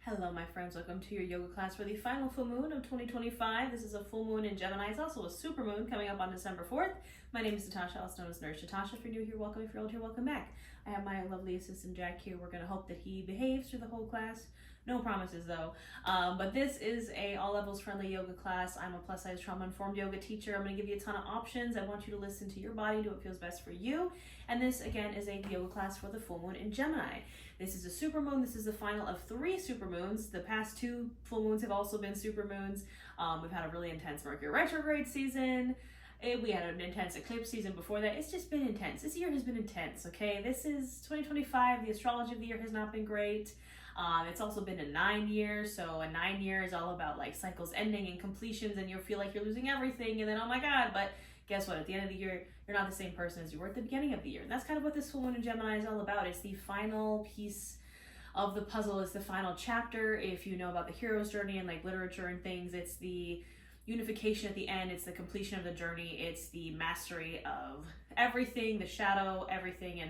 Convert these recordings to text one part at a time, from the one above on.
Hello, my friends. Welcome to your yoga class for the final full moon of 2025. This is a full moon in Gemini. It's also a super moon coming up on December 4th. My name is Natasha, also known as Nurse Natasha. If you're new here, welcome. If you're old here, welcome back. I have my lovely assistant Jack here. We're going to hope that he behaves through the whole class. No promises though. But this is a all levels friendly yoga class. I'm a plus size trauma informed yoga teacher. I'm going to give you a ton of options. I want you to listen to your body, do what feels best for you. And this again is a yoga class for the full moon in Gemini. This is a super moon. This is the final of 3 super moons. The past 2 full moons have also been super moons. We've had a really intense Mercury retrograde season. We had an intense eclipse season before that. It's just been intense. This year has been intense, okay? This is 2025. The astrology of the year has not been great. It's also been a 9 year, so a 9 year is all about like cycles ending and completions, and you'll feel like you're losing everything, and then oh my god, but guess what? At the end of the year, you're not the same person as you were at the beginning of the year. And that's kind of what this full moon in Gemini is all about. It's the final piece of the puzzle. It's the final chapter. If you know about the hero's journey and like literature and things, it's the unification at the end. It's the completion of the journey. It's the mastery of everything, the shadow, everything.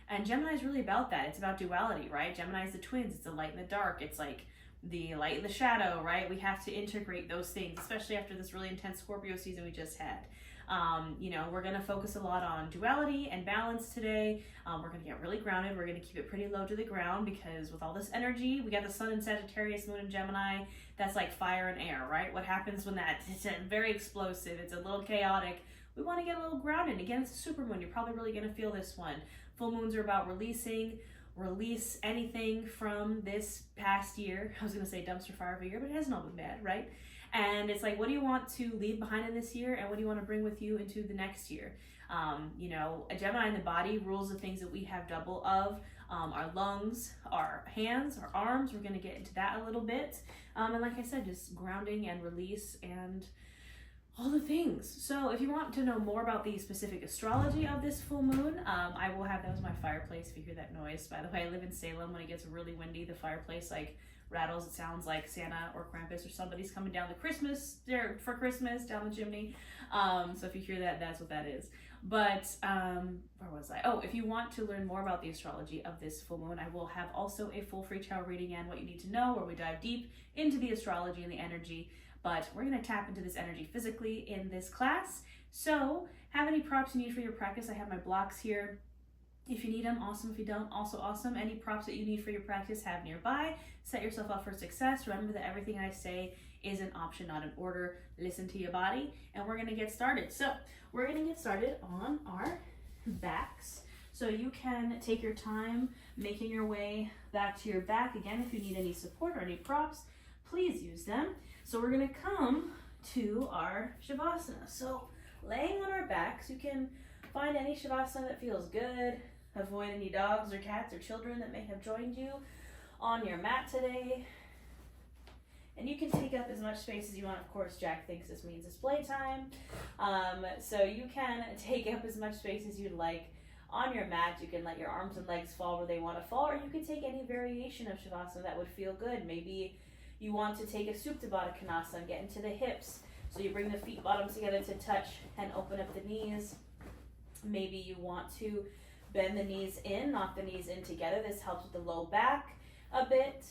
And Gemini is really about that. It's about duality, right? Gemini is the twins. It's the light and the dark. It's like the light and the shadow, right? We have to integrate those things, especially after this really intense Scorpio season we just had. We're going to focus a lot on duality and balance today. We're going to get really grounded. We're going to keep it pretty low to the ground because with all this energy, we got the sun in Sagittarius, moon in Gemini. That's like fire and air, right? What happens when it's very explosive, it's a little chaotic. We want to get a little grounded. Again, it's a super moon. You're probably really going to feel this one. Full moons are about release anything from this past year. I was going to say dumpster fire of a year, but it hasn't all been bad, right? And it's like, what do you want to leave behind in this year, and what do you want to bring with you into the next year? A Gemini in the body rules the things that we have double of, our lungs, our hands, our arms. We're going to get into that a little bit. And like I said, just grounding and release and all the things. So if you want to know more about the specific astrology of this full moon, I will have that as my fireplace. If you hear that noise, by the way, I live in Salem. When it gets really windy, the fireplace rattles. It sounds like Santa or Krampus or somebody's coming down for Christmas down the chimney. So if you hear that, that's what that is. But where was I? Oh, if you want to learn more about the astrology of this full moon, I will have also a full free tarot reading and what you need to know, where we dive deep into the astrology and the energy. But we're going to tap into this energy physically in this class. So have any props you need for your practice? I have my blocks here. If you need them, awesome. If you don't, also awesome. Any props that you need for your practice, have nearby. Set yourself up for success. Remember that everything I say is an option, not an order. Listen to your body, and we're going to get started. So we're going to get started on our backs. So you can take your time making your way back to your back. Again, if you need any support or any props, please use them. So we're going to come to our Shavasana. So laying on our backs, you can find any Shavasana that feels good. Avoid any dogs or cats or children that may have joined you on your mat today. And you can take up as much space as you want. Of course, Jack thinks this means it's playtime. So you can take up as much space as you'd like on your mat. You can let your arms and legs fall where they want to fall, or you can take any variation of Shavasana that would feel good. Maybe you want to take a Supta Baddha Konasana and get into the hips. So you bring the feet bottoms together to touch and open up the knees. Maybe you want to bend the knees in, knock the knees in together. This helps with the low back a bit.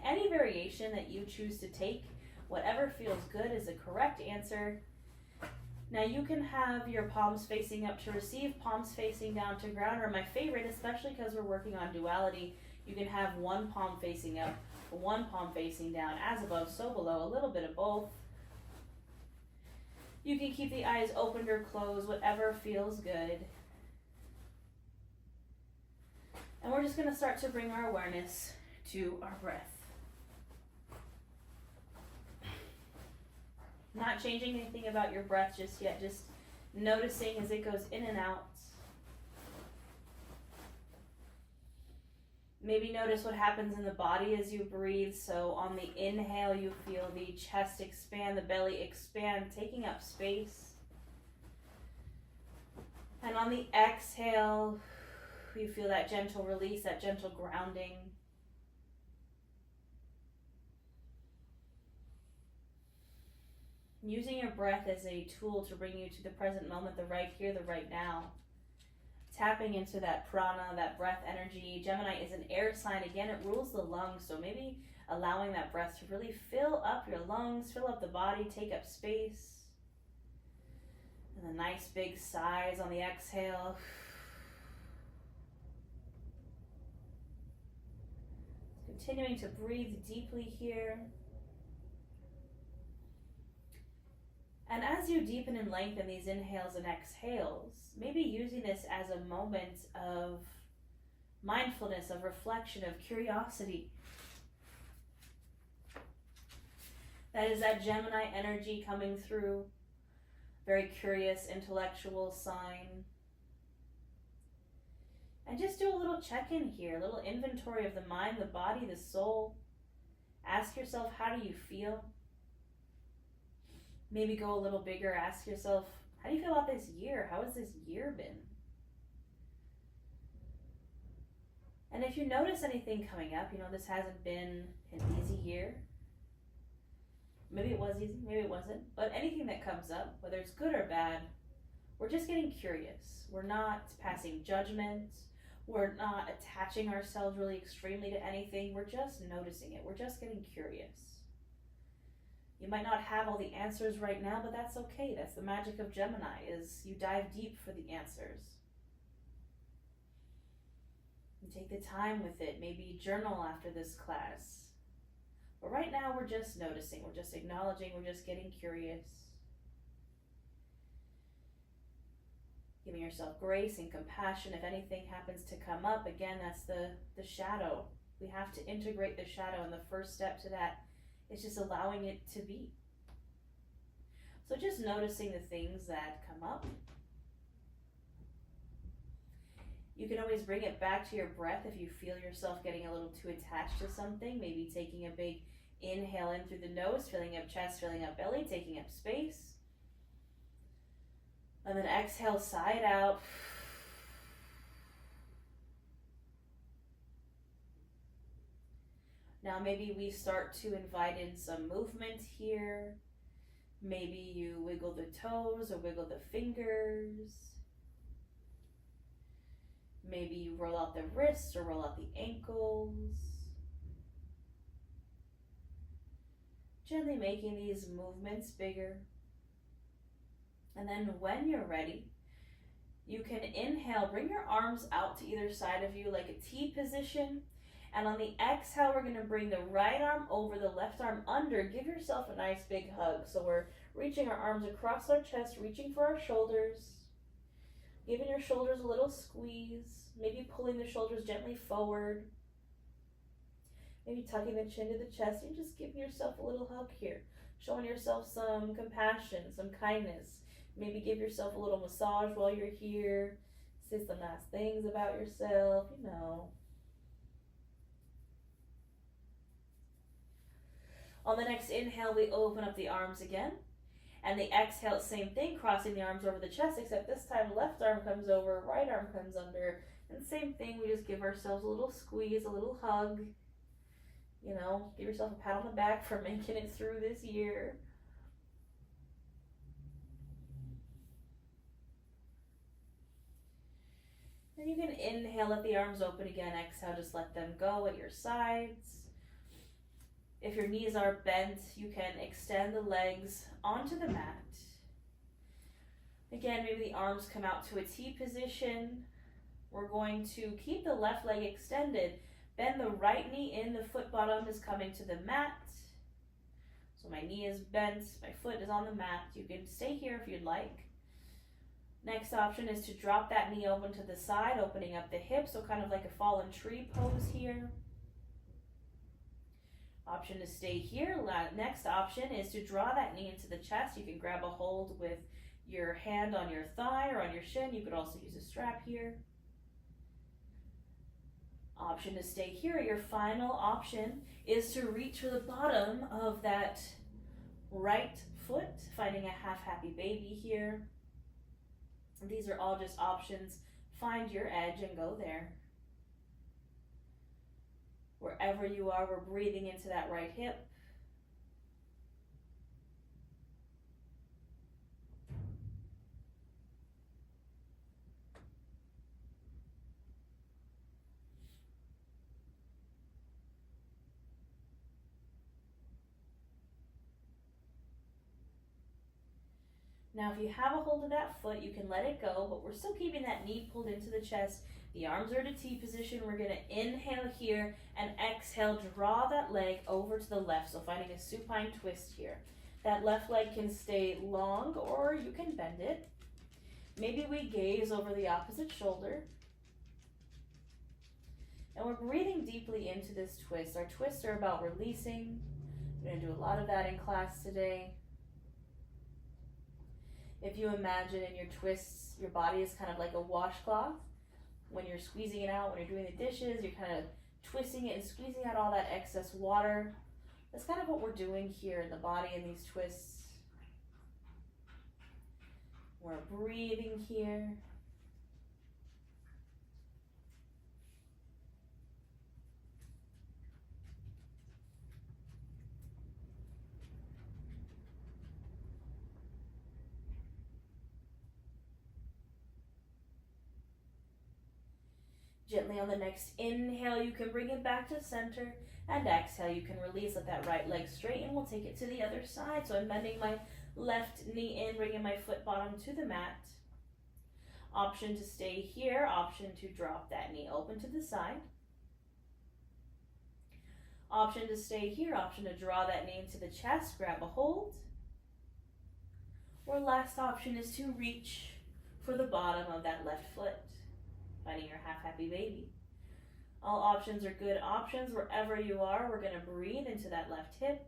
Any variation that you choose to take, whatever feels good is the correct answer. Now you can have your palms facing up to receive, palms facing down to ground, or my favorite, especially because we're working on duality, you can have one palm facing up, one palm facing down, as above, so below, a little bit of both. You can keep the eyes opened or closed, whatever feels good. And we're just going to start to bring our awareness to our breath. Not changing anything about your breath just yet, just noticing as it goes in and out. Maybe notice what happens in the body as you breathe. So on the inhale, you feel the chest expand, the belly expand, taking up space. And on the exhale, you feel that gentle release, that gentle grounding. Using your breath as a tool to bring you to the present moment, the right here, the right now. tapping into that prana, that breath energy. Gemini is an air sign. Again, it rules the lungs, so maybe allowing that breath to really fill up your lungs, fill up the body, take up space. And the nice big sighs on the exhale. Continuing to breathe deeply here. And as you deepen and lengthen these inhales and exhales, maybe using this as a moment of mindfulness, of reflection, of curiosity. That is that Gemini energy coming through. Very curious, intellectual sign. And just do a little check-in here, a little inventory of the mind, the body, the soul. Ask yourself, how do you feel? Maybe go a little bigger. Ask yourself, how do you feel about this year? How has this year been? And if you notice anything coming up, this hasn't been an easy year. Maybe it was easy, maybe it wasn't. But anything that comes up, whether it's good or bad, we're just getting curious. We're not passing judgment. We're not attaching ourselves really extremely to anything. We're just noticing it. We're just getting curious. You might not have all the answers right now, but that's okay. That's the magic of Gemini, is you dive deep for the answers. You take the time with it. Maybe journal after this class. But right now we're just noticing. We're just acknowledging. We're just getting curious. Giving yourself grace and compassion if anything happens to come up. Again, that's the shadow. We have to integrate the shadow, and the first step to that is just allowing it to be. So just noticing the things that come up. You can always bring it back to your breath if you feel yourself getting a little too attached to something. Maybe taking a big inhale in through the nose, filling up chest, filling up belly, taking up space. And then exhale, sigh it out. Now maybe we start to invite in some movement here. Maybe you wiggle the toes or wiggle the fingers. Maybe you roll out the wrists or roll out the ankles. Gently making these movements bigger. And then when you're ready, you can inhale, bring your arms out to either side of you like a T position. And on the exhale, we're going to bring the right arm over, the left arm under. Give yourself a nice big hug. So we're reaching our arms across our chest, reaching for our shoulders. Giving your shoulders a little squeeze. Maybe pulling the shoulders gently forward. Maybe tucking the chin to the chest. And just giving yourself a little hug here. Showing yourself some compassion, some kindness. Maybe give yourself a little massage while you're here. Say some nice things about yourself, On the next inhale, we open up the arms again. And the exhale, same thing, crossing the arms over the chest, except this time left arm comes over, right arm comes under. And same thing, we just give ourselves a little squeeze, a little hug. Give yourself a pat on the back for making it through this year. Then you can inhale, let the arms open again. Exhale, just let them go at your sides. If your knees are bent, you can extend the legs onto the mat. Again, maybe the arms come out to a T position. We're going to keep the left leg extended. Bend the right knee in, the foot bottom is coming to the mat. So my knee is bent, my foot is on the mat. You can stay here if you'd like. Next option is to drop that knee open to the side, opening up the hips, so kind of like a fallen tree pose here. Option to stay here. Next option is to draw that knee into the chest. You can grab a hold with your hand on your thigh or on your shin. You could also use a strap here. Option to stay here. Your final option is to reach for the bottom of that right foot, finding a half happy baby here. These are all just options. Find your edge and go there. Wherever you are, we're breathing into that right hip. Now, if you have a hold of that foot, you can let it go, but we're still keeping that knee pulled into the chest. The arms are in a T position. We're going to inhale here and exhale, draw that leg over to the left. So finding a supine twist here. That left leg can stay long or you can bend it. Maybe we gaze over the opposite shoulder. And we're breathing deeply into this twist. Our twists are about releasing. We're going to do a lot of that in class today. If you imagine in your twists, your body is kind of like a washcloth. When you're squeezing it out, when you're doing the dishes, you're kind of twisting it and squeezing out all that excess water. That's kind of what we're doing here in the body in these twists. We're breathing here. Gently on the next inhale, you can bring it back to center, and exhale, you can release. Let that right leg straighten. We'll take it to the other side. So I'm bending my left knee in, bringing my foot bottom to the mat. Option to stay here, option to drop that knee open to the side. Option to stay here, option to draw that knee into the chest, grab a hold. Or last option is to reach for the bottom of that left foot. Finding your half happy baby. All options are good options. Wherever you are, we're going to breathe into that left hip.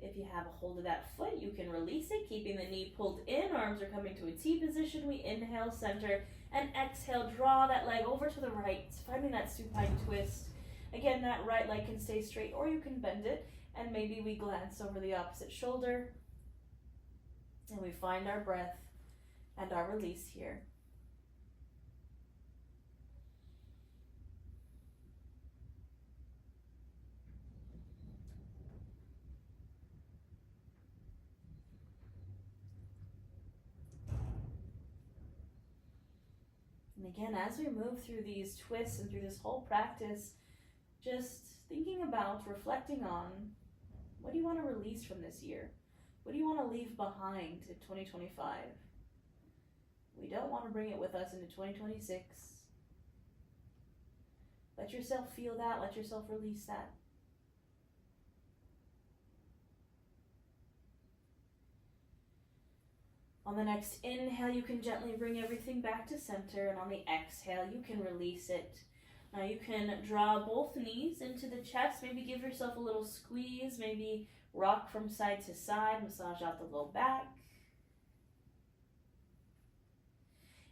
If you have a hold of that foot, you can release it, keeping the knee pulled in. Arms are coming to a T position. We inhale, center, and exhale. Draw that leg over to the right, finding that supine twist. Again, that right leg can stay straight or you can bend it. And maybe we glance over the opposite shoulder. And we find our breath and our release here. And again, as we move through these twists and through this whole practice, just thinking about, reflecting on, what do you want to release from this year? What do you want to leave behind in 2025? We don't want to bring it with us into 2026. Let yourself feel that. Let yourself release that. On the next inhale, you can gently bring everything back to center, and on the exhale, you can release it. Now you can draw both knees into the chest, maybe give yourself a little squeeze, maybe rock from side to side, massage out the low back.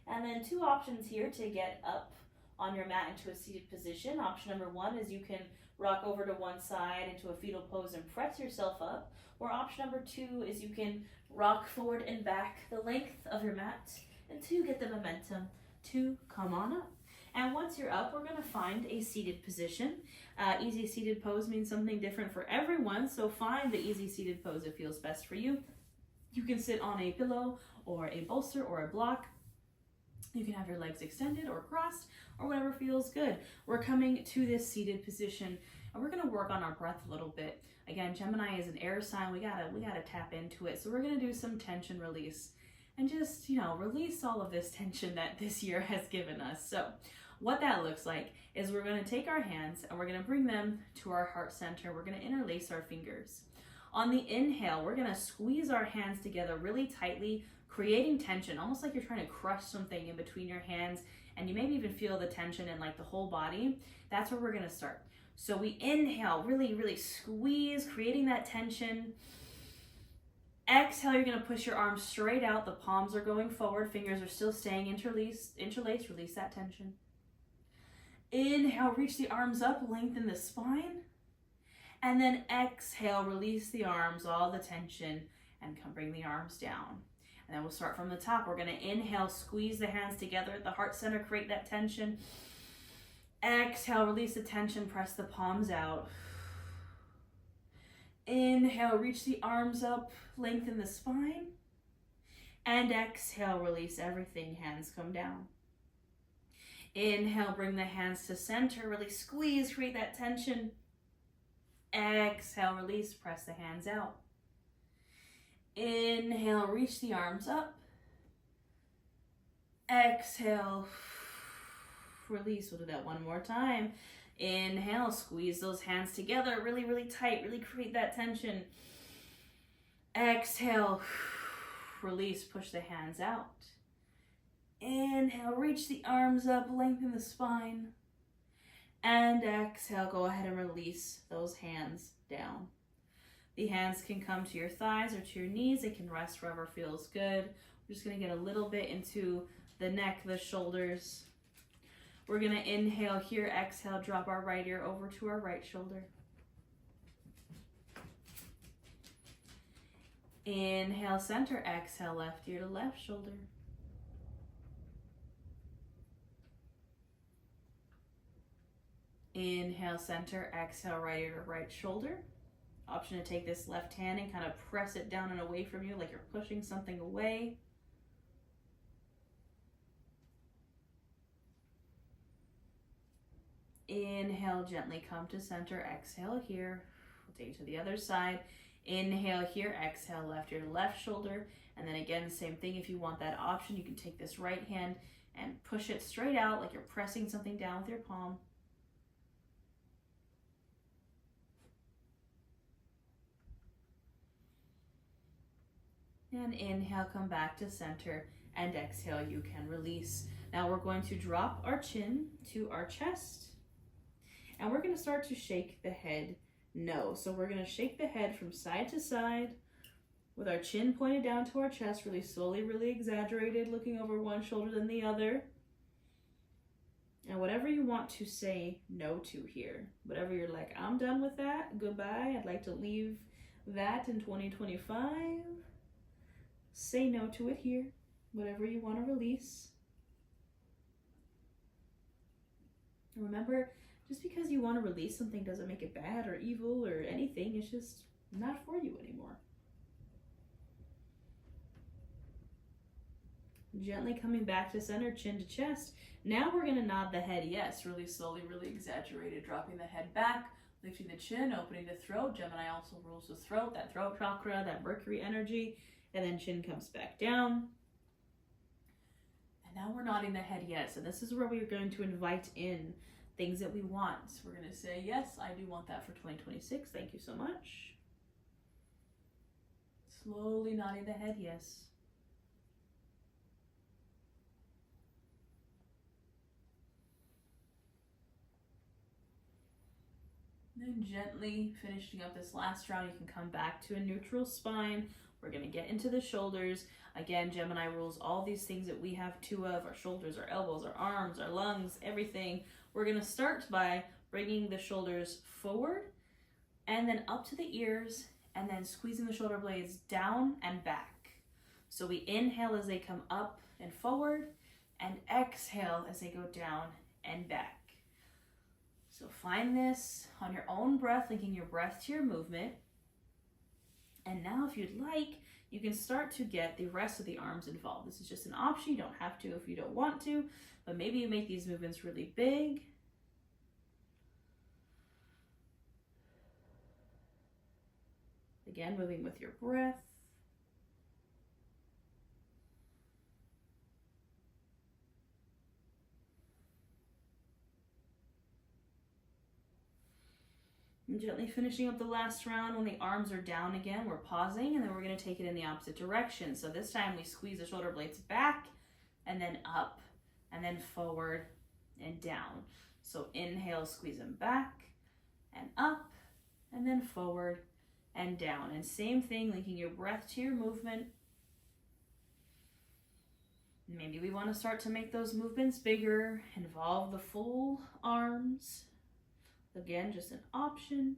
And then two options here to get up on your mat into a seated position. Option number one is you can rock over to one side into a fetal pose and press yourself up. Or option number two is you can rock forward and back the length of your mat and to get the momentum to come on up. And once you're up, we're going to find a seated position. Easy seated pose means something different for everyone, so find the easy seated pose that feels best for you. You can sit on a pillow or a bolster or a block. You can have your legs extended or crossed or whatever feels good. We're coming to this seated position and we're going to work on our breath a little bit. Again, Gemini is an air sign. We gotta tap into it. So we're going to do some tension release and just, release all of this tension that this year has given us. So what that looks like is we're going to take our hands and we're going to bring them to our heart center. We're going to interlace our fingers. On the inhale, we're going to squeeze our hands together really tightly, creating tension, almost like you're trying to crush something in between your hands, and you maybe even feel the tension in like the whole body. That's where we're going to start. So we inhale, really, really squeeze, creating that tension. Exhale, you're going to push your arms straight out. The palms are going forward. Fingers are still staying interlaced. Release that tension. Inhale, reach the arms up, lengthen the spine. And then exhale, release the arms, all the tension, and bring the arms down. And then we'll start from the top. We're going to inhale, squeeze the hands together at the heart center, create that tension. Exhale, release the tension, press the palms out. Inhale, reach the arms up, lengthen the spine. And exhale, release everything, hands come down. Inhale, bring the hands to center, really squeeze, create that tension. Exhale, release, press the hands out. Inhale, reach the arms up. Exhale, release. We'll do that one more time. Inhale, squeeze those hands together, really, really tight, really create that tension. Exhale, release, push the hands out. Inhale, reach the arms up, lengthen the spine. And exhale, go ahead and release those hands down. The hands can come to your thighs or to your knees. They can rest wherever feels good. We're just gonna get a little bit into the neck, the shoulders. We're gonna inhale here, exhale, drop our right ear over to our right shoulder. Inhale, center, exhale, left ear to left shoulder. Inhale, center, exhale, right ear to right shoulder. Option to take this left hand and kind of press it down and away from you like you're pushing something away. Inhale, gently come to center, exhale here. We'll take it to the other side. Inhale here, exhale, left ear to left shoulder. And then again, same thing, if you want that option, you can take this right hand and push it straight out like you're pressing something down with your palm. And inhale, come back to center, and exhale, you can release. Now we're going to drop our chin to our chest, and we're going to start to shake the head no. So we're going to shake the head from side to side with our chin pointed down to our chest, really slowly, really exaggerated, looking over one shoulder than the other. And whatever you want to say no to here, whatever you're like, I'm done with that, goodbye, I'd like to leave that in 2025. Say no to it here, whatever you want to release. Remember, just because you want to release something doesn't make it bad or evil or anything. It's just not for you anymore. Gently coming back to center, chin to chest. Now we're going to nod the head yes, really slowly, really exaggerated, dropping the head back, lifting the chin, opening the throat. Gemini also rules the throat, that throat chakra, that Mercury energy. And then chin comes back down. And now we're nodding the head yes. And this is where we're going to invite in things that we want. So we're going to say, yes, I do want that for 2026. Thank you so much. Slowly nodding the head yes. Then gently finishing up this last round, you can come back to a neutral spine. We're going to get into the shoulders. Again, Gemini rules all these things that we have two of, our shoulders, our elbows, our arms, our lungs, everything. We're going to start by bringing the shoulders forward and then up to the ears and then squeezing the shoulder blades down and back. So we inhale as they come up and forward and exhale as they go down and back. So find this on your own breath, linking your breath to your movement. And now if you'd like, you can start to get the rest of the arms involved. This is just an option. You don't have to if you don't want to, but maybe you make these movements really big. Again, moving with your breath. And gently finishing up the last round. When the arms are down again, we're pausing, and then we're going to take it in the opposite direction. So this time we squeeze the shoulder blades back and then up and then forward and down. So inhale, squeeze them back and up and then forward and down. And same thing, linking your breath to your movement. Maybe we want to start to make those movements bigger, involve the full arms. Again, just an option.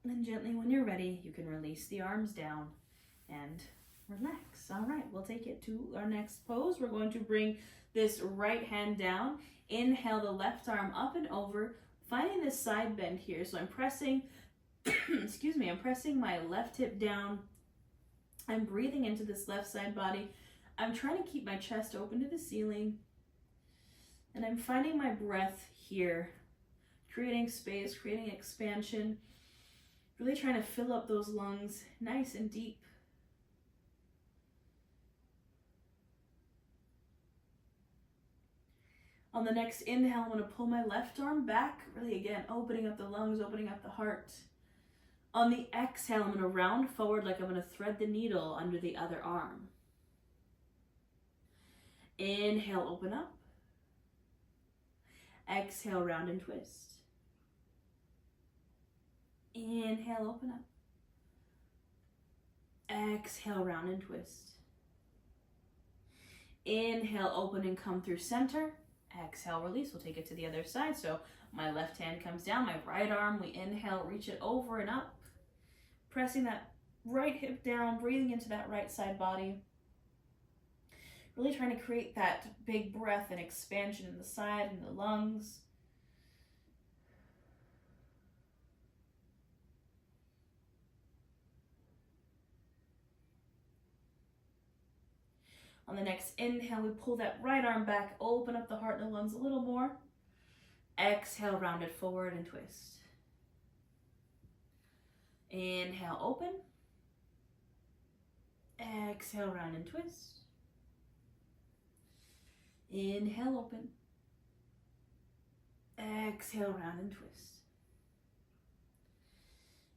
And gently, when you're ready, you can release the arms down and relax. All right, we'll take it to our next pose. We're going to bring this right hand down. Inhale the left arm up and over, finding this side bend here. So I'm pressing, excuse me, I'm pressing my left hip down. I'm breathing into this left side body. I'm trying to keep my chest open to the ceiling. And I'm finding my breath here, creating space, creating expansion, really trying to fill up those lungs nice and deep. On the next inhale, I'm going to pull my left arm back, really again, opening up the lungs, opening up the heart. On the exhale, I'm going to round forward like I'm going to thread the needle under the other arm. Inhale, open up. Exhale, round and twist. Inhale, open up. Exhale, round and twist. Inhale, open and come through center. Exhale, release. We'll take it to the other side. So my left hand comes down, my right arm, we inhale, reach it over and up. Pressing that right hip down, breathing into that right side body. Really trying to create that big breath and expansion in the side and the lungs. On the next inhale, we pull that right arm back, open up the heart and the lungs a little more. Exhale, round it forward and twist. Inhale, open. Exhale, round and twist. Inhale, open. Exhale, round and twist.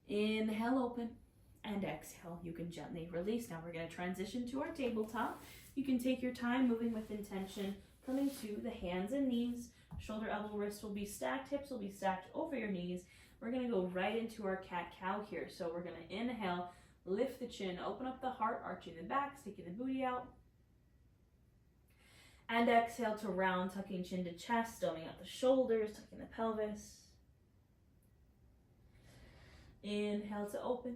Inhale, open. And exhale. You can gently release. Now we're going to transition to our tabletop. You can take your time moving with intention, coming to the hands and knees. Shoulder, elbow, wrist will be stacked. Hips will be stacked over your knees. We're going to go right into our cat-cow here. So we're going to inhale, lift the chin, open up the heart, arching the back, sticking the booty out. And exhale to round, tucking chin to chest, doming out the shoulders, tucking the pelvis. Inhale to open.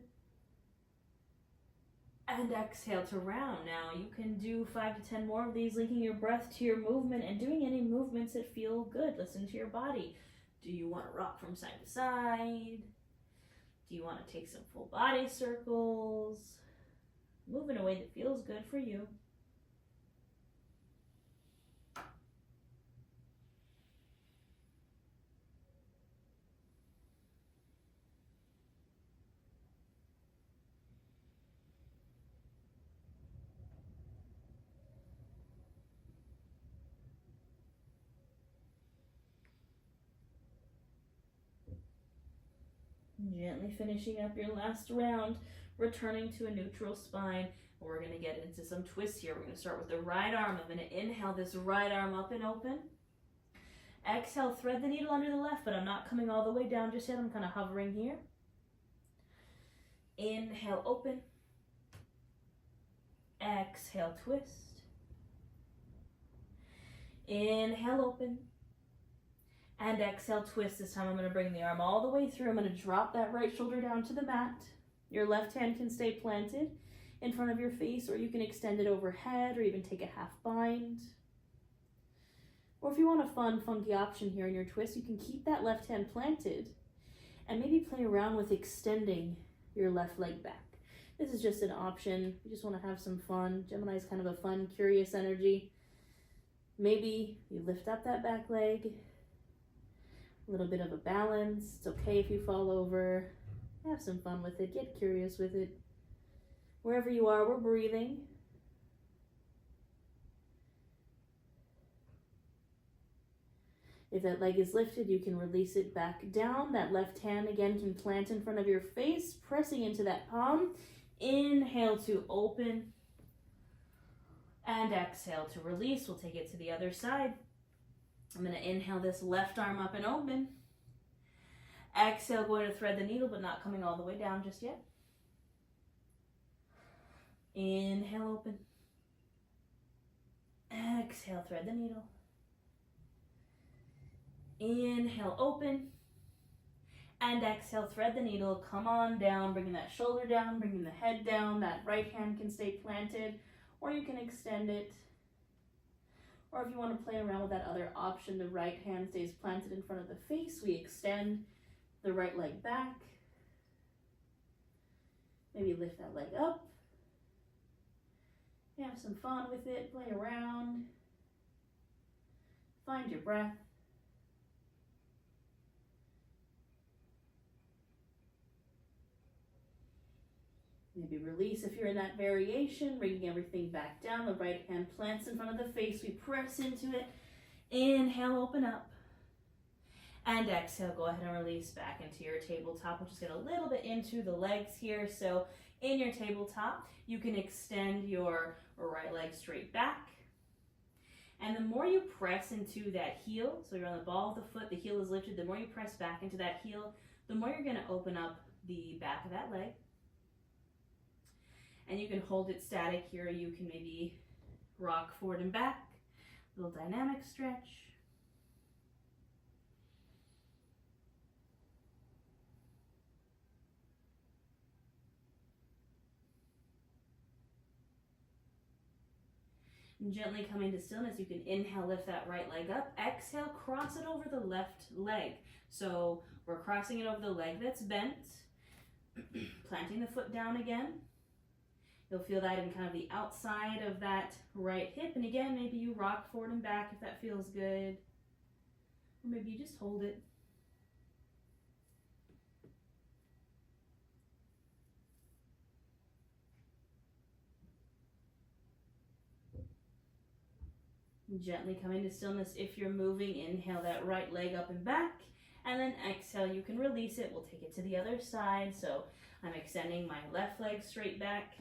And exhale to round. Now you can do 5 to 10 more of these, linking your breath to your movement and doing any movements that feel good. Listen to your body. Do you want to rock from side to side? Do you want to take some full body circles? Move in a way that feels good for you. Gently finishing up your last round, returning to a neutral spine. We're going to get into some twists here. We're going to start with the right arm. I'm going to inhale this right arm up and open. Exhale, thread the needle under the left, but I'm not coming all the way down just yet. I'm kind of hovering here. Inhale, open. Exhale, twist. Inhale, open. And exhale, twist. This time I'm going to bring the arm all the way through. I'm going to drop that right shoulder down to the mat. Your left hand can stay planted in front of your face, or you can extend it overhead, or even take a half bind. Or if you want a fun, funky option here in your twist, you can keep that left hand planted and maybe play around with extending your left leg back. This is just an option. You just want to have some fun. Gemini is kind of a fun, curious energy. Maybe you lift up that back leg. A little bit of a balance. It's okay if you fall over. Have some fun with it. Get curious with it. Wherever you are, we're breathing. If that leg is lifted, you can release it back down. That left hand again can plant in front of your face, pressing into that palm. Inhale to open. And exhale to release. We'll take it to the other side. I'm going to inhale this left arm up and open. Exhale, going to thread the needle, but not coming all the way down just yet. Inhale, open. Exhale, thread the needle. Inhale, open. And exhale, thread the needle, come on down, bringing that shoulder down, bringing the head down. That right hand can stay planted, or you can extend it. Or if you want to play around with that other option, the right hand stays planted in front of the face. We extend the right leg back. Maybe lift that leg up. Have some fun with it, play around. Find your breath. Maybe release if you're in that variation, bringing everything back down. The right hand plants in front of the face. We press into it. Inhale, open up. And exhale, go ahead and release back into your tabletop. We'll just get a little bit into the legs here. So in your tabletop, you can extend your right leg straight back. And the more you press into that heel, so you're on the ball of the foot, the heel is lifted, the more you press back into that heel, the more you're going to open up the back of that leg. And you can hold it static here. You can maybe rock forward and back, little dynamic stretch. And gently coming to stillness, you can inhale, lift that right leg up. Exhale, cross it over the left leg. So we're crossing it over the leg that's bent, planting the foot down again. You'll feel that in kind of the outside of that right hip. And again, maybe you rock forward and back if that feels good. Or maybe you just hold it. Gently come into stillness. If you're moving, inhale that right leg up and back, and then exhale, you can release it. We'll take it to the other side. So I'm extending my left leg straight back,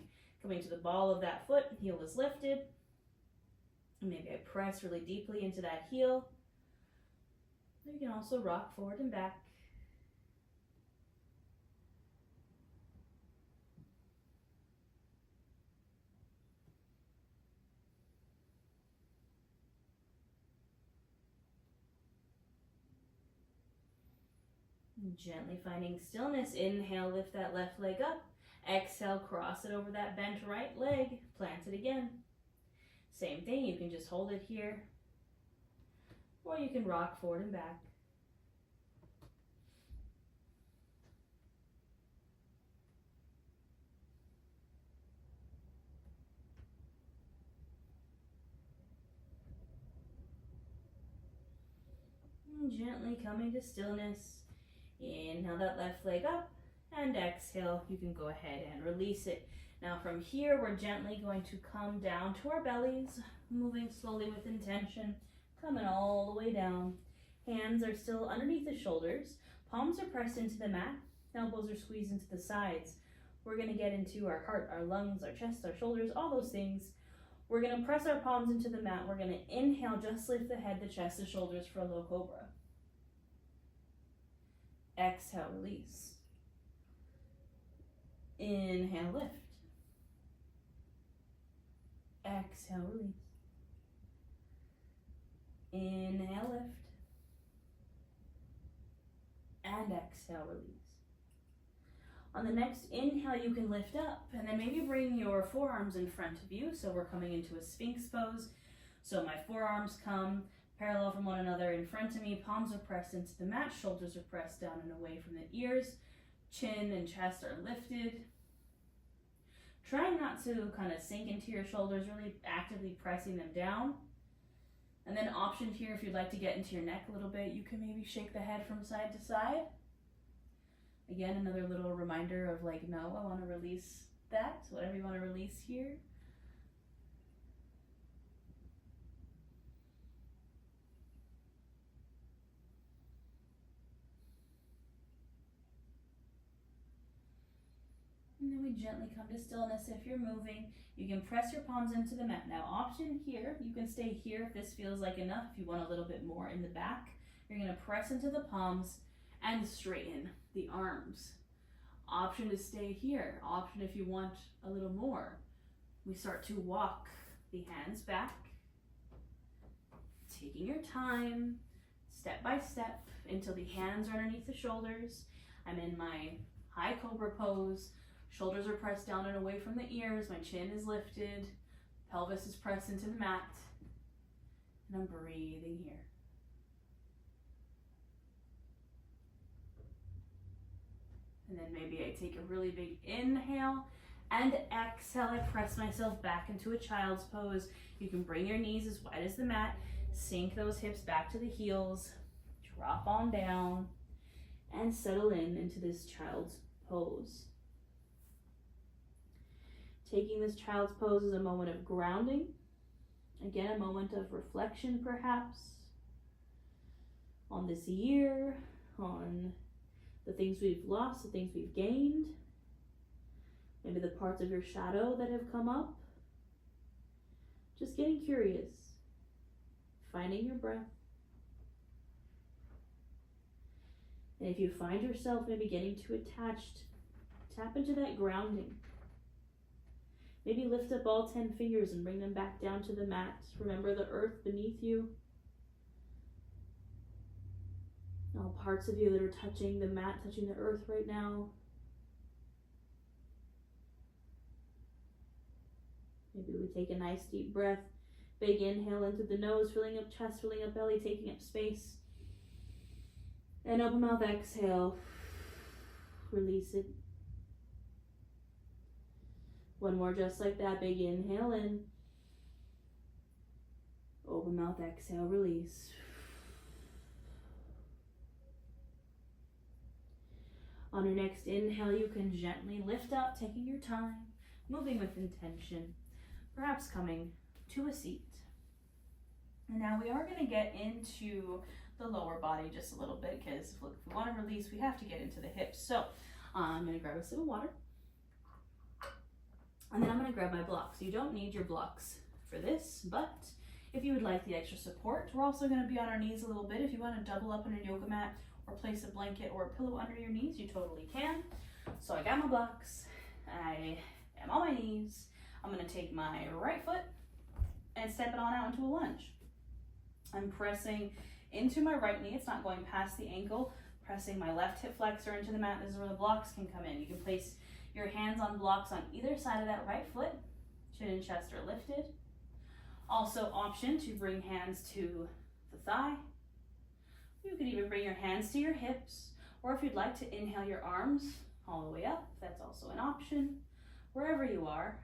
coming to the ball of that foot, heel is lifted. And maybe I press really deeply into that heel. You can also rock forward and back. Gently finding stillness. Inhale, lift that left leg up. Exhale, cross it over that bent right leg. Plant it again. Same thing, you can just hold it here. Or you can rock forward and back. And gently coming to stillness. Inhale that left leg up, and exhale, you can go ahead and release it. Now from here, we're gently going to come down to our bellies, moving slowly with intention, coming all the way down. Hands are still underneath the shoulders, palms are pressed into the mat, elbows are squeezed into the sides. We're going to get into our heart, our lungs, our chest, our shoulders, all those things. We're going to press our palms into the mat. We're going to inhale, just lift the head, the chest, the shoulders for a low cobra. Exhale, release. Inhale, lift. Exhale, release. Inhale, lift. And exhale, release. On the next inhale, you can lift up and then maybe bring your forearms in front of you. So we're coming into a Sphinx pose. So my forearms come parallel from one another in front of me, palms are pressed into the mat, shoulders are pressed down and away from the ears, chin and chest are lifted. Trying not to kind of sink into your shoulders, really actively pressing them down. And then option here, if you'd like to get into your neck a little bit, you can maybe shake the head from side to side. Again, another little reminder of like, no, I want to release that, so whatever you want to release here. And then we gently come to stillness. If you're moving, you can press your palms into the mat. Now option here, you can stay here if this feels like enough. If you want a little bit more in the back, you're going to press into the palms and straighten the arms. Option to stay here. Option if you want a little more. We start to walk the hands back, taking your time, step by step, until the hands are underneath the shoulders. I'm in my high cobra pose. Shoulders are pressed down and away from the ears. My chin is lifted. Pelvis is pressed into the mat. And I'm breathing here. And then maybe I take a really big inhale and exhale. I press myself back into a child's pose. You can bring your knees as wide as the mat. Sink those hips back to the heels. Drop on down and settle into this child's pose. Taking this child's pose is a moment of grounding. Again, a moment of reflection perhaps on this year, on the things we've lost, the things we've gained, maybe the parts of your shadow that have come up. Just getting curious, finding your breath. And if you find yourself maybe getting too attached, tap into that grounding. Maybe lift up all 10 fingers and bring them back down to the mat. Remember the earth beneath you. All parts of you that are touching the mat, touching the earth right now. Maybe we take a nice deep breath. Big inhale into the nose, filling up chest, filling up belly, taking up space. And open mouth, exhale. Release it. One more just like that. Big inhale in. Open mouth, exhale, release. On your next inhale, you can gently lift up, taking your time, moving with intention, perhaps coming to a seat. And now we are going to get into the lower body just a little bit, because look, if we want to release, we have to get into the hips. So I'm going to grab a sip of water, and then I'm going to grab my blocks. You don't need your blocks for this, but if you would like the extra support, we're also going to be on our knees a little bit. If you want to double up on your yoga mat or place a blanket or a pillow under your knees, you totally can. So I got my blocks. I am on my knees. I'm going to take my right foot and step it on out into a lunge. I'm pressing into my right knee. It's not going past the ankle. Pressing my left hip flexor into the mat. This is where the blocks can come in. You can place your hands on blocks on either side of that right foot. Chin and chest are lifted. Also option to bring hands to the thigh. You could even bring your hands to your hips, or if you'd like to inhale your arms all the way up, that's also an option. Wherever you are,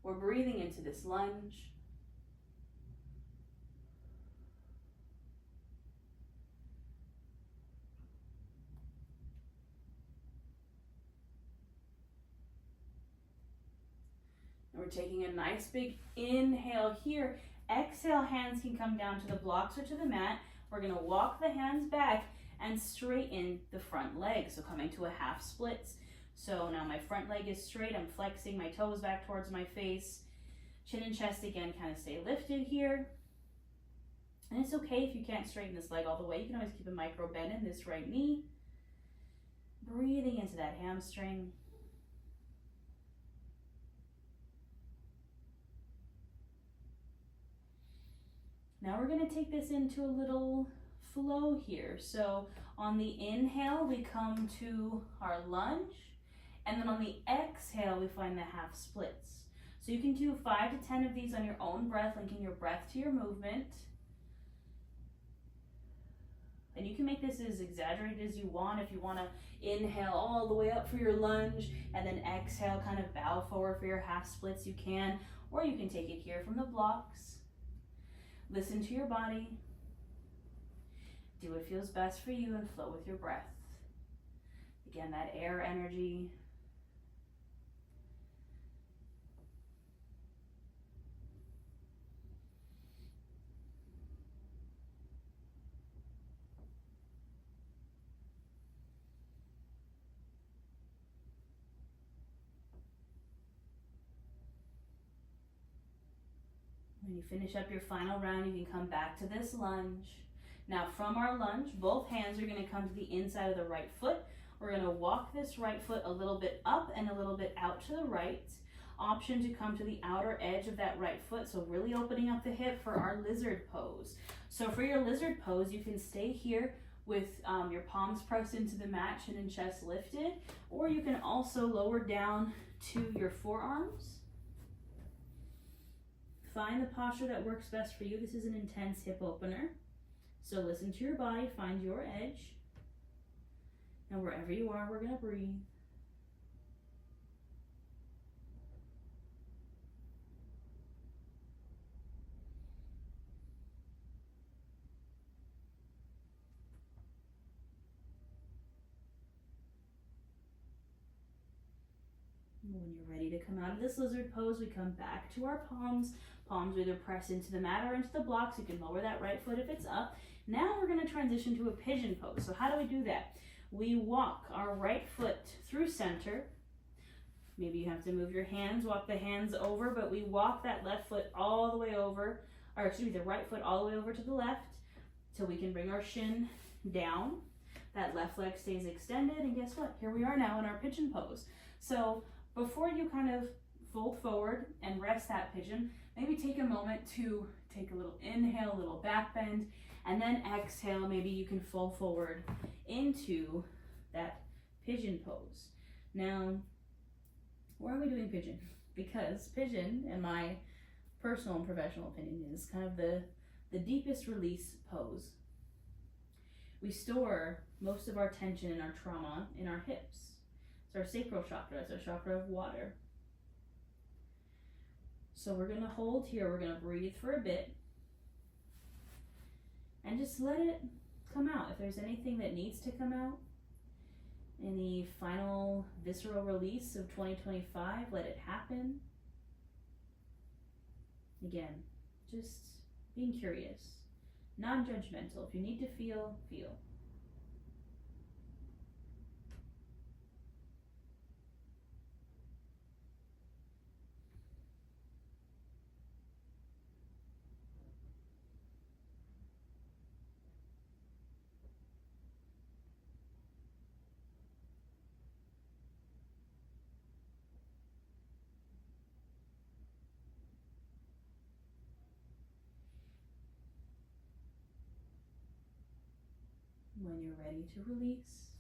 we're breathing into this lunge. And we're taking a nice big inhale here. Exhale, hands can come down to the blocks or to the mat. We're going to walk the hands back and straighten the front leg. So coming to a half splits. So now my front leg is straight. I'm flexing my toes back towards my face. Chin and chest again kind of stay lifted here. And it's okay if you can't straighten this leg all the way. You can always keep a micro bend in this right knee. Breathing into that hamstring. Now we're going to take this into a little flow here. So on the inhale, we come to our lunge. And then on the exhale, we find the half splits. So you can do 5 to 10 of these on your own breath, linking your breath to your movement. And you can make this as exaggerated as you want. If you want to inhale all the way up for your lunge and then exhale, kind of bow forward for your half splits, you can. Or you can take it here from the blocks. Listen to your body. Do what feels best for you and flow with your breath. Again, that air energy. When you finish up your final round, you can come back to this lunge. Now from our lunge, both hands are going to come to the inside of the right foot. We're going to walk this right foot a little bit up and a little bit out to the right. Option to come to the outer edge of that right foot, so really opening up the hip for our lizard pose. So for your lizard pose, you can stay here with your palms pressed into the mat, chin and chest lifted, or you can also lower down to your forearms. Find the posture that works best for you. This is an intense hip opener. So listen to your body, find your edge. And wherever you are, we're going to breathe. When you're ready to come out of this lizard pose, we come back to our palms. Palms either press into the mat or into the blocks. You can lower that right foot if it's up. Now we're going to transition to a pigeon pose. So how do we do that? We walk our right foot through center. Maybe you have to move your hands, walk the hands over, but we walk that left foot all the way over, or excuse me, the right foot all the way over to the left till we can bring our shin down. That left leg stays extended, and guess what? Here we are now in our pigeon pose. So before you kind of fold forward and rest that pigeon, maybe take a moment to take a little inhale, a little back bend, and then exhale. Maybe you can fold forward into that pigeon pose. Now, why are we doing pigeon? Because pigeon, in my personal and professional opinion, is kind of the deepest release pose. We store most of our tension and our trauma in our hips. It's our sacral chakra, it's our chakra of water. So we're going to hold here, we're going to breathe for a bit, and just let it come out. If there's anything that needs to come out, any final visceral release of 2025, let it happen. Again, just being curious, non-judgmental. If you need to feel, feel. When you're ready to release,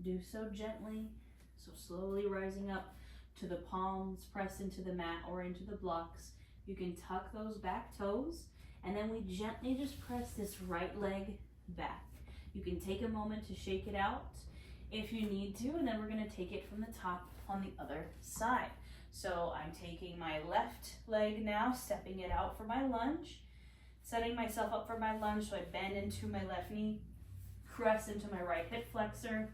do so gently. So slowly rising up to the palms pressed into the mat or into the blocks. You can tuck those back toes, and then we gently just press this right leg back. You can take a moment to shake it out if you need to, and then we're going to take it from the top on the other side. So I'm taking my left leg now, stepping it out for my lunge, setting myself up for my lunge, so I bend into my left knee, press into my right hip flexor.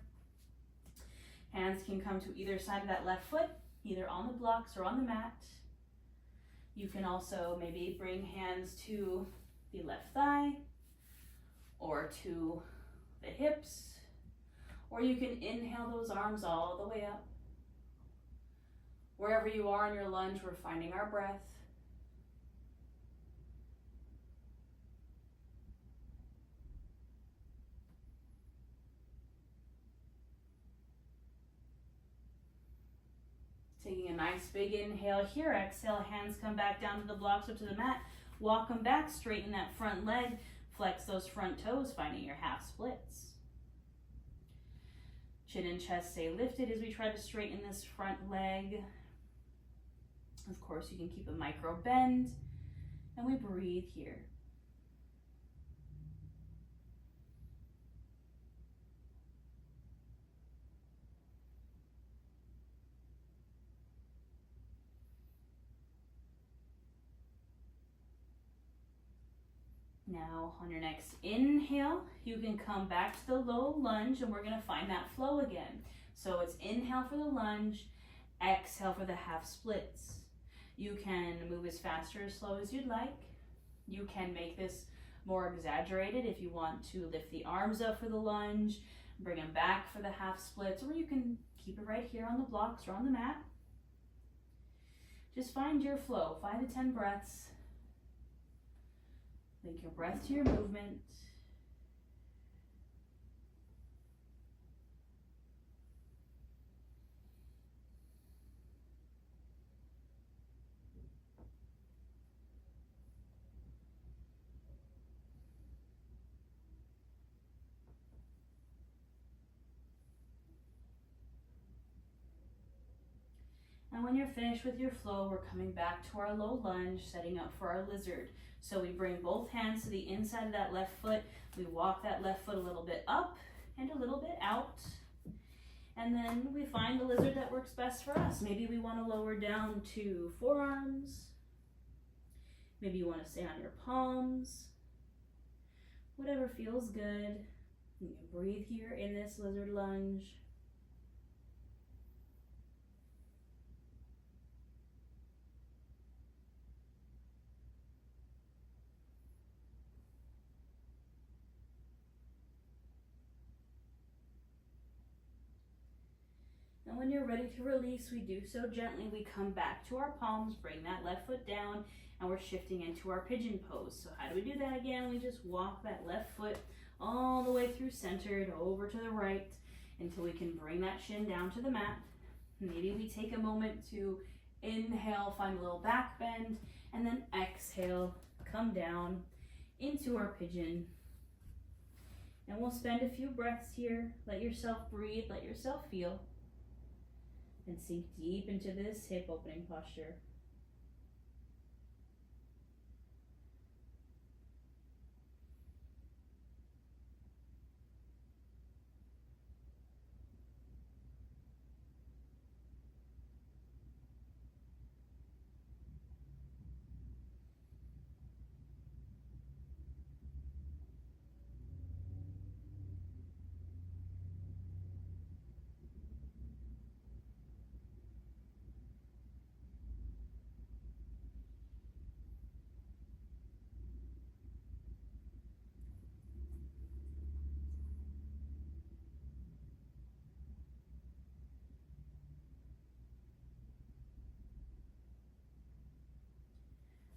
Hands can come to either side of that left foot, either on the blocks or on the mat. You can also maybe bring hands to the left thigh or to the hips, or you can inhale those arms all the way up. Wherever you are in your lunge, we're finding our breath. Taking a nice big inhale here. Exhale, hands come back down to the blocks or to the mat. Walk them back, straighten that front leg. Flex those front toes, finding your half splits. Chin and chest stay lifted as we try to straighten this front leg. Of course, you can keep a micro bend, and we breathe here. Now, on your next inhale, you can come back to the low lunge, and we're going to find that flow again. So it's inhale for the lunge, exhale for the half splits. You can move as fast or as slow as you'd like. You can make this more exaggerated if you want to lift the arms up for the lunge, bring them back for the half splits, or you can keep it right here on the blocks or on the mat. Just find your flow, 5 to 10 breaths. Link your breath to your movement. And when you're finished with your flow, we're coming back to our low lunge, setting up for our lizard. So we bring both hands to the inside of that left foot. We walk that left foot a little bit up and a little bit out. And then we find the lizard that works best for us. Maybe we want to lower down to forearms. Maybe you want to stay on your palms. Whatever feels good. You can breathe here in this lizard lunge. And when you're ready to release, we do so gently. We come back to our palms, bring that left foot down, and we're shifting into our pigeon pose. So how do we do that again? We just walk that left foot all the way through centered over to the right until we can bring that shin down to the mat. Maybe we take a moment to inhale, find a little back bend, and then exhale, come down into our pigeon. And we'll spend a few breaths here. Let yourself breathe, let yourself feel. And sink deep into this hip opening posture.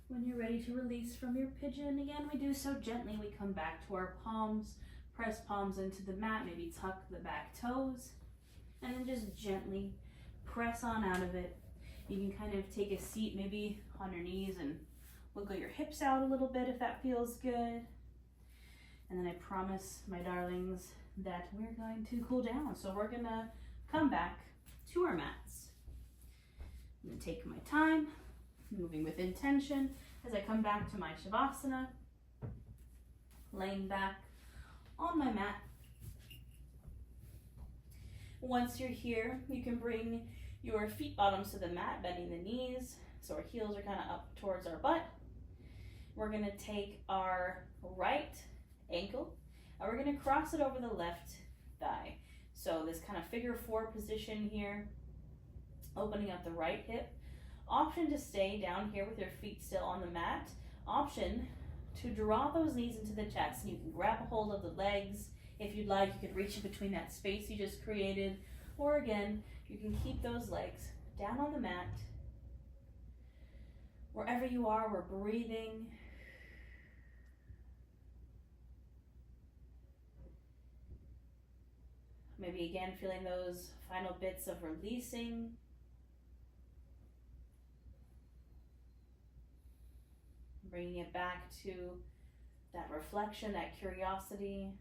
When you're ready to release from your pigeon, again, we do so gently. We come back to our palms, press palms into the mat, maybe tuck the back toes, and then just gently press on out of it. You can kind of take a seat maybe on your knees and wiggle your hips out a little bit if that feels good. And then I promise, my darlings, that we're going to cool down. So we're gonna come back to our mats. I'm gonna take my time, moving with intention as I come back to my Shavasana, laying back on my mat. Once you're here, you can bring your feet bottoms to the mat, bending the knees, so our heels are kind of up towards our butt. We're gonna take our right ankle and we're gonna cross it over the left thigh. So this kind of figure four position here, opening up the right hip. Option to stay down here with your feet still on the mat. Option to draw those knees into the chest. You can grab a hold of the legs. If you'd like, you could reach in between that space you just created. Or again, you can keep those legs down on the mat. Wherever you are, we're breathing. Maybe again, feeling those final bits of releasing. Bringing it back to that reflection, that curiosity.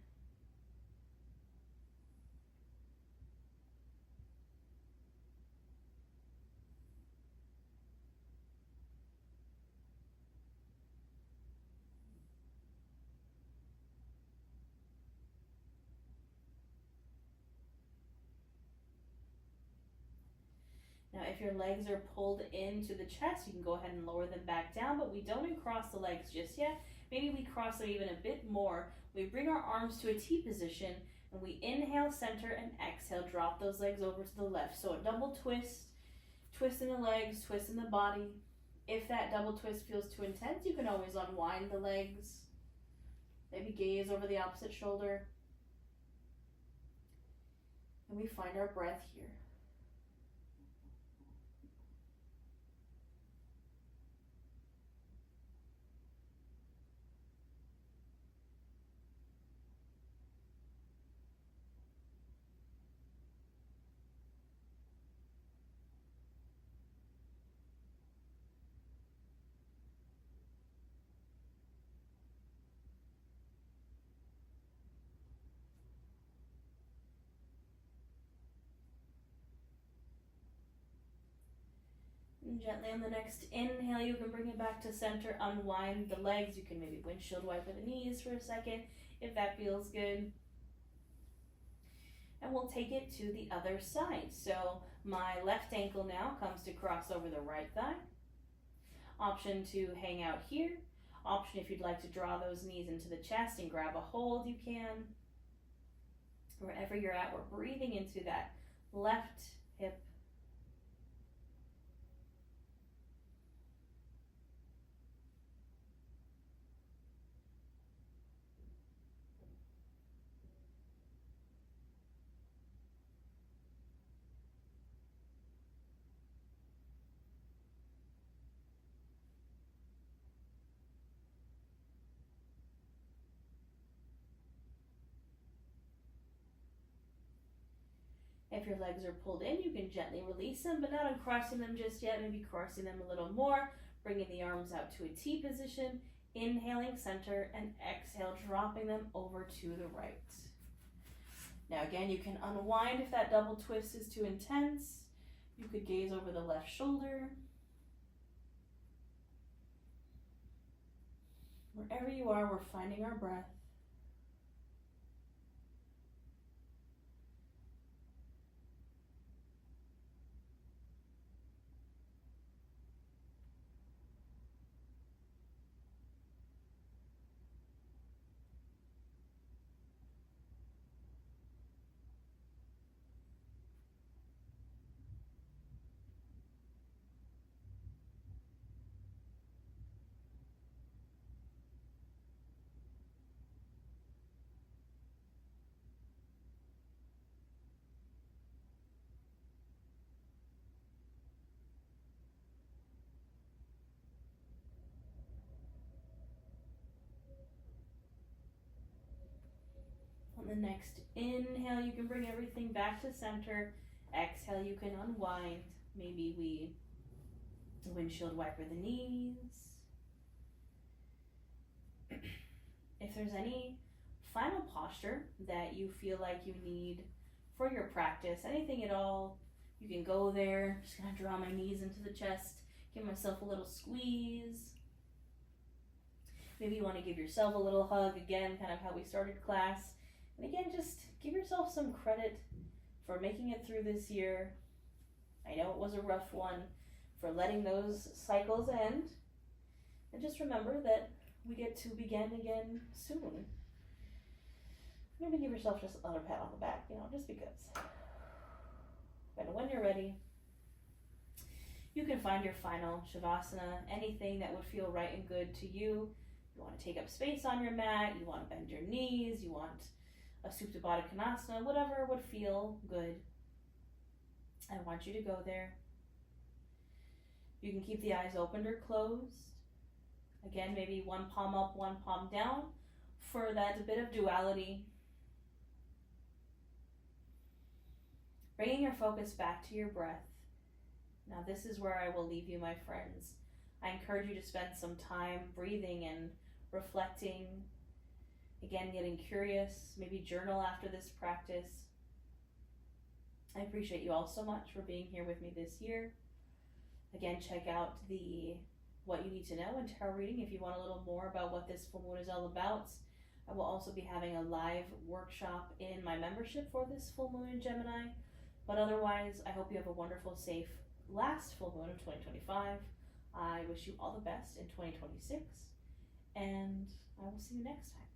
Now, if your legs are pulled into the chest, you can go ahead and lower them back down, but we don't uncross the legs just yet. Maybe we cross them even a bit more. We bring our arms to a T position, and we inhale, center, and exhale. Drop those legs over to the left. So a double twist, twist in the legs, twist in the body. If that double twist feels too intense, you can always unwind the legs. Maybe gaze over the opposite shoulder. And we find our breath here. And gently on the next inhale, you can bring it back to center, unwind the legs. You can maybe windshield wiper the knees for a second if that feels good. And we'll take it to the other side. So my left ankle now comes to cross over the right thigh. Option to hang out here. Option if you'd like to draw those knees into the chest and grab a hold, you can. Wherever you're at, we're breathing into that left hip. If your legs are pulled in, you can gently release them, but not uncrossing them just yet, maybe crossing them a little more, bringing the arms out to a T position, inhaling center, and exhale, dropping them over to the right. Now again, you can unwind if that double twist is too intense. You could gaze over the left shoulder. Wherever you are, we're finding our breath. On the next inhale, you can bring everything back to center. Exhale, you can unwind. Maybe we windshield wiper the knees. If there's any final posture that you feel like you need for your practice, anything at all, you can go there. Just gonna draw my knees into the chest, give myself a little squeeze. Maybe you want to give yourself a little hug, again, kind of how we started class. And again, just give yourself some credit for making it through this year. I know it was a rough one, for letting those cycles end. And just remember that we get to begin again soon. Maybe give yourself just another pat on the back, just because. And when you're ready, you can find your final Shavasana, anything that would feel right and good to you. You want to take up space on your mat, you want to bend your knees, you want a Supta Baddha Konasana, whatever would feel good. I want you to go there. You can keep the eyes open or closed. Again, maybe one palm up, one palm down for that bit of duality. Bringing your focus back to your breath. Now this is where I will leave you, my friends. I encourage you to spend some time breathing and reflecting. Again, getting curious, maybe journal after this practice. I appreciate you all so much for being here with me this year. Again, check out the What You Need to Know and Tarot reading if you want a little more about what this full moon is all about. I will also be having a live workshop in my membership for this full moon in Gemini. But otherwise, I hope you have a wonderful, safe last full moon of 2025. I wish you all the best in 2026, and I will see you next time.